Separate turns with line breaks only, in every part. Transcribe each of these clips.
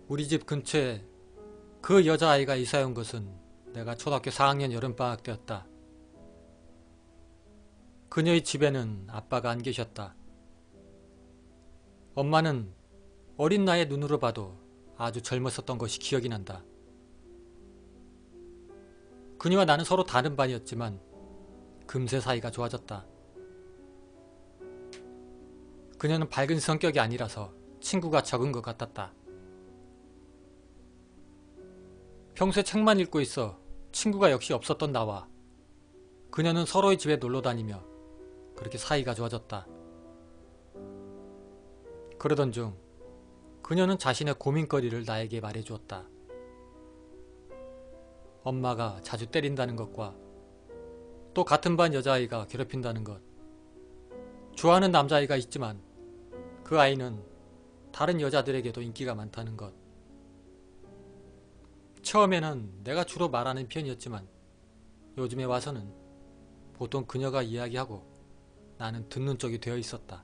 우리 집 근처에 그 여자아이가 이사해 온 것은 내가 초등학교 4학년 여름방학 때였다. 그녀의 집에는 아빠가 안 계셨다. 엄마는 어린 나이의 눈으로 봐도 아주 젊었었던 것이 기억이 난다. 그녀와 나는 서로 다른 반이었지만 금세 사이가 좋아졌다. 그녀는 밝은 성격이 아니라서 친구가 적은 것 같았다. 평소에 책만 읽고 있어 친구가 역시 없었던 나와 그녀는 서로의 집에 놀러 다니며 그렇게 사이가 좋아졌다. 그러던 중 그녀는 자신의 고민거리를 나에게 말해주었다. 엄마가 자주 때린다는 것과 또 같은 반 여자아이가 괴롭힌다는 것, 좋아하는 남자아이가 있지만 그 아이는 다른 여자들에게도 인기가 많다는 것. 처음에는 내가 주로 말하는 편이었지만 요즘에 와서는 보통 그녀가 이야기하고 나는 듣는 쪽이 되어 있었다.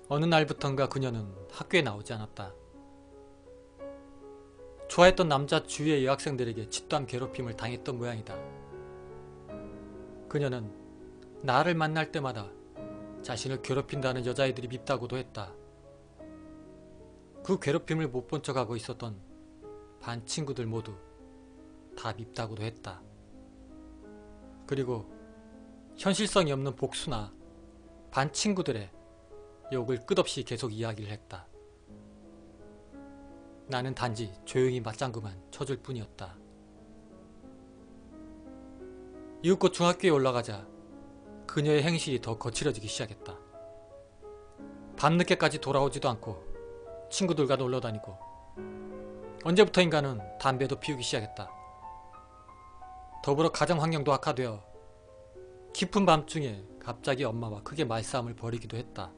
어느 날부턴가 그녀는 학교에 나오지 않았다. 좋아했던 남자 주위의 여학생들에게 집단 괴롭힘을 당했던 모양이다. 그녀는 나를 만날 때마다 자신을 괴롭힌다는 여자애들이 밉다고도 했다. 그 괴롭힘을 못 본 척하고 있었던 반 친구들 모두 다 밉다고도 했다. 그리고 현실성이 없는 복수나 반 친구들의 욕을 끝없이 계속 이야기를 했다. 나는 단지 조용히 맞장구만 쳐줄 뿐이었다. 이윽고 중학교에 올라가자 그녀의 행실이 더 거칠어지기 시작했다. 밤늦게까지 돌아오지도 않고 친구들과 놀러 다니고 언제부터인가는 담배도 피우기 시작했다. 더불어 가정 환경도 악화되어 깊은 밤중에 갑자기 엄마와 크게 말싸움을 벌이기도 했다.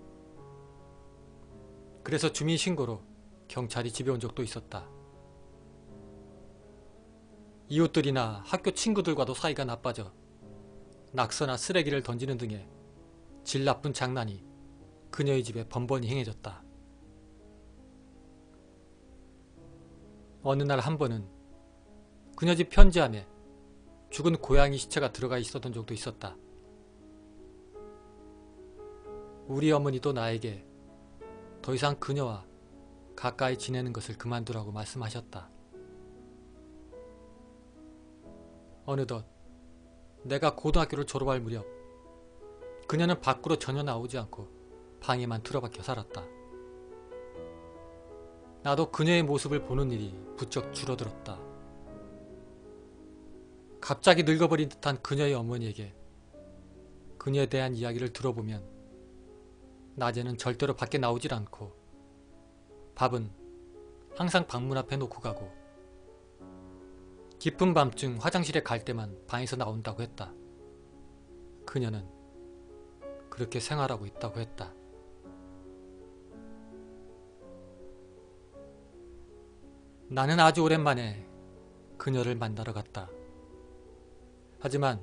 그래서 주민신고로 경찰이 집에 온 적도 있었다. 이웃들이나 학교 친구들과도 사이가 나빠져 낙서나 쓰레기를 던지는 등의 질 나쁜 장난이 그녀의 집에 번번이 행해졌다. 어느 날 한 번은 그녀 집 편지함에 죽은 고양이 시체가 들어가 있었던 적도 있었다. 우리 어머니도 나에게 더 이상 그녀와 가까이 지내는 것을 그만두라고 말씀하셨다. 어느덧 내가 고등학교를 졸업할 무렵 그녀는 밖으로 전혀 나오지 않고 방에만 틀어박혀 살았다. 나도 그녀의 모습을 보는 일이 부쩍 줄어들었다. 갑자기 늙어버린 듯한 그녀의 어머니에게 그녀에 대한 이야기를 들어보면 낮에는 절대로 밖에 나오질 않고 밥은 항상 방문 앞에 놓고 가고 깊은 밤중 화장실에 갈 때만 방에서 나온다고 했다. 그녀는 그렇게 생활하고 있다고 했다. 나는 아주 오랜만에 그녀를 만나러 갔다. 하지만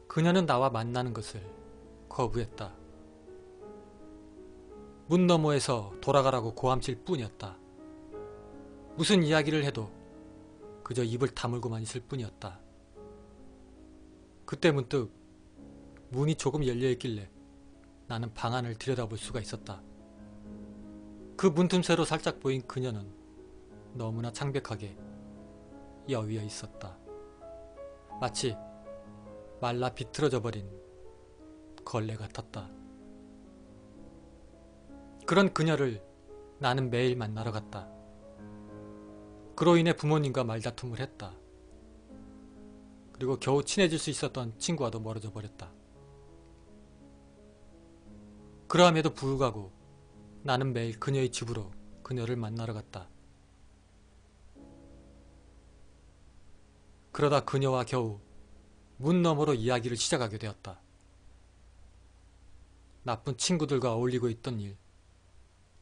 그녀는 나와 만나는 것을 거부했다. 문 너머에서 돌아가라고 고함칠 뿐이었다. 무슨 이야기를 해도 그저 입을 다물고만 있을 뿐이었다. 그때 문득 문이 조금 열려있길래 나는 방 안을 들여다볼 수가 있었다. 그 문틈새로 살짝 보인 그녀는 너무나 창백하게 여위어 있었다. 마치 말라 비틀어져 버린 걸레 같았다. 그런 그녀를 나는 매일 만나러 갔다. 그로 인해 부모님과 말다툼을 했다. 그리고 겨우 친해질 수 있었던 친구와도 멀어져 버렸다. 그러함에도 불구하고 나는 매일 그녀의 집으로 그녀를 만나러 갔다. 그러다 그녀와 겨우 문 너머로 이야기를 시작하게 되었다. 나쁜 친구들과 어울리고 있던 일,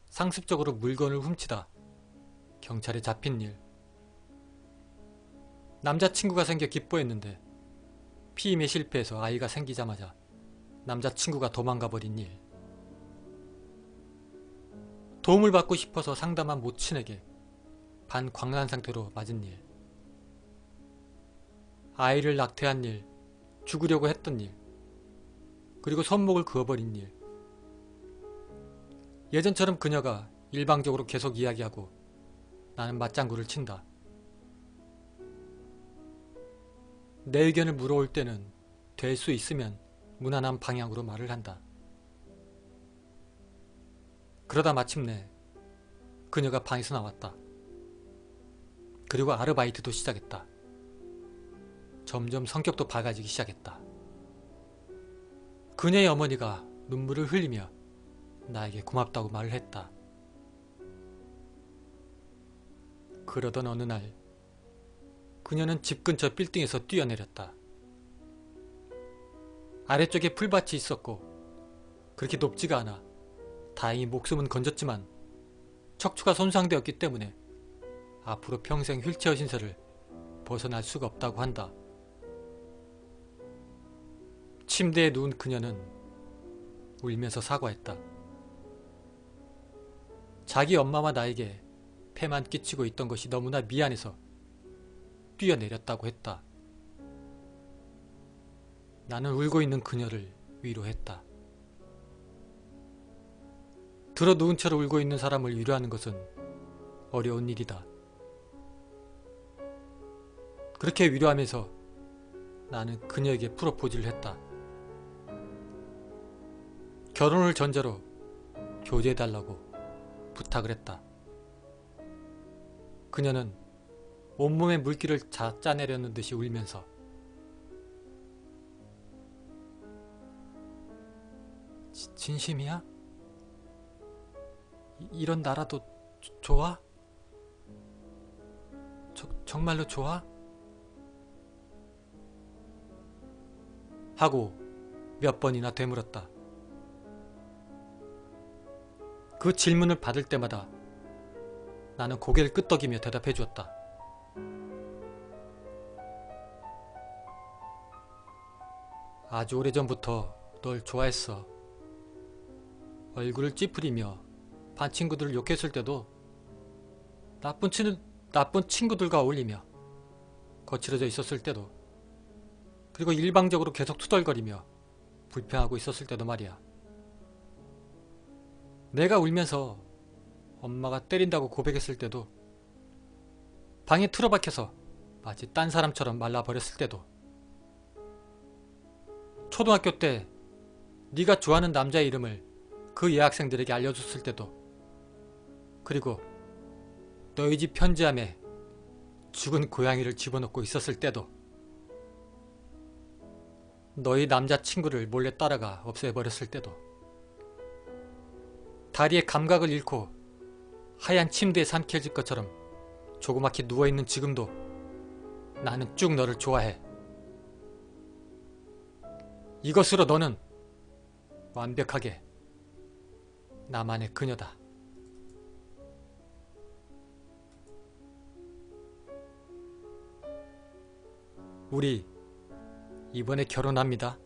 상습적으로 물건을 훔치다 경찰에 잡힌 일, 남자친구가 생겨 기뻐했는데 피임에 실패해서 아이가 생기자마자 남자친구가 도망가버린 일, 도움을 받고 싶어서 상담한 모친에게 반광란 상태로 맞은 일, 아이를 낙태한 일, 죽으려고 했던 일, 그리고 손목을 그어버린 일. 예전처럼 그녀가 일방적으로 계속 이야기하고 나는 맞장구를 친다. 내 의견을 물어올 때는 될 수 있으면 무난한 방향으로 말을 한다. 그러다 마침내 그녀가 방에서 나왔다. 그리고 아르바이트도 시작했다. 점점 성격도 밝아지기 시작했다. 그녀의 어머니가 눈물을 흘리며 나에게 고맙다고 말을 했다. 그러던 어느 날 그녀는 집 근처 빌딩에서 뛰어내렸다. 아래쪽에 풀밭이 있었고 그렇게 높지가 않아 다행히 목숨은 건졌지만 척추가 손상되었기 때문에 앞으로 평생 휠체어 신세를 벗어날 수가 없다고 한다. 침대에 누운 그녀는 울면서 사과했다. 자기 엄마와 나에게 폐만 끼치고 있던 것이 너무나 미안해서 뛰어내렸다고 했다. 나는 울고 있는 그녀를 위로했다. 들어 누운 채로 울고 있는 사람을 위로하는 것은 어려운 일이다. 그렇게 위로하면서 나는 그녀에게 프로포즈를 했다. 결혼을 전제로 교제해달라고 부탁을 했다. 그녀는 온몸에 물기를 짜내려는 듯이 울면서 진심이야? 이런 나라도 좋아? 정말로 좋아? 하고 몇 번이나 되물었다. 그 질문을 받을 때마다 나는 고개를 끄덕이며 대답해 주었다. 아주 오래전부터 널 좋아했어. 얼굴을 찌푸리며 반 친구들을 욕했을 때도 나쁜 친구들과 어울리며 거칠어져 있었을 때도 그리고 일방적으로 계속 투덜거리며 불평하고 있었을 때도 말이야. 내가 울면서 엄마가 때린다고 고백했을 때도 방에 틀어박혀서 마치 딴 사람처럼 말라버렸을 때도 초등학교 때 네가 좋아하는 남자의 이름을 그 여학생들에게 알려줬을 때도 그리고 너희 집 편지함에 죽은 고양이를 집어넣고 있었을 때도 너희 남자친구를 몰래 따라가 없애버렸을 때도 다리의 감각을 잃고 하얀 침대에 삼켜질 것처럼 조그맣게 누워있는 지금도 나는 쭉 너를 좋아해. 이것으로 너는 완벽하게 나만의 그녀다. 우리 이번에 결혼합니다.